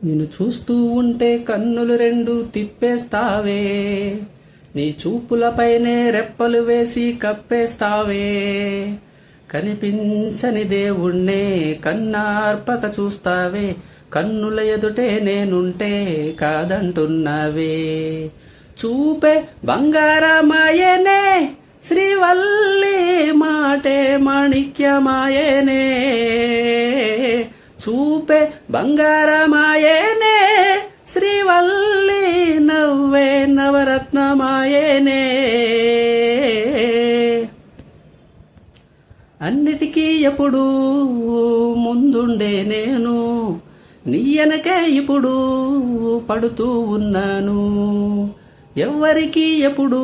నిన్ను చూస్తూ ఉంటే కన్నులు రెండు తిప్పేస్తావే, నీ చూపులపైనే రెప్పలు వేసి కప్పేస్తావే. కనిపించని దేవుణ్ణే కన్నార్పక చూస్తావే, కన్నుల ఎదుటే నేనుంటే కాదంటున్నావే. చూపే బంగారమాయనే శ్రీవల్లి, మాటే మాణిక్యమాయనే. చూపే బంగారమాయనే శ్రీవల్లి, నవ్వే నవరత్నమాయనే. అన్నిటికీ ఎప్పుడు ముందుండే నేను, నీ వెనకే ఇప్పుడు పడుతూ ఉన్నాను. ఎవ్వరికి ఎప్పుడు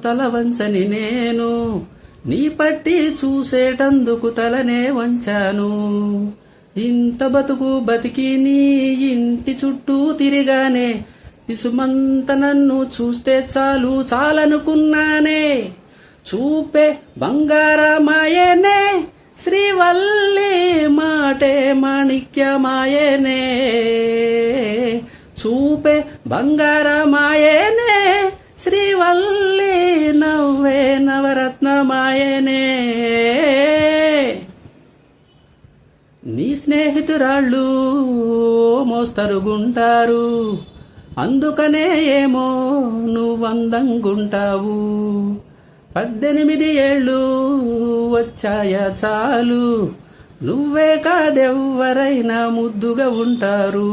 తల వంచని నేను, నీ పట్టి చూసేటందుకు తలనే వంచాను. ఇంత బతుకు బతికి నీ ఇంటి చుట్టూ తిరిగానే, ఇసుమంత నన్ను చూస్తే చాలు చాలనుకున్నానే. చూపే బంగారమాయనే శ్రీవల్లి, మాటే మాణిక్యమాయనే. చూపే బంగారమాయనే శ్రీవల్లి, నవ్వే నవరత్నమాయనే. నీ స్నేహితురాళ్ళు మోస్తరుగుంటారు, అందుకనే ఏమో నువ్వందంగుంటావు. 18 ఏళ్ళు వచ్చాయా చాలు, నువ్వే కాదెవ్వరైనా ముద్దుగా ఉంటారు.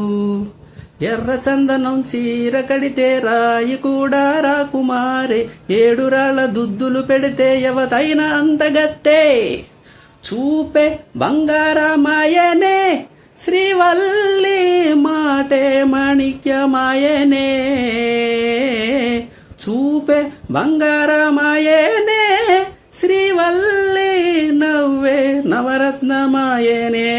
ఎర్ర చందనం చీర కడితే రాయి కూడా రాకుమారే, 7 రాళ్ల దుద్దులు పెడితే ఎవతైనా అంతగత్తే. చూపే బంగారమాయనే శ్రీవల్లి, మాటే మాణిక్యమాయనే. చూపే బంగారమాయనే శ్రీవల్లి, నవ్వే నవరత్నమాయనే.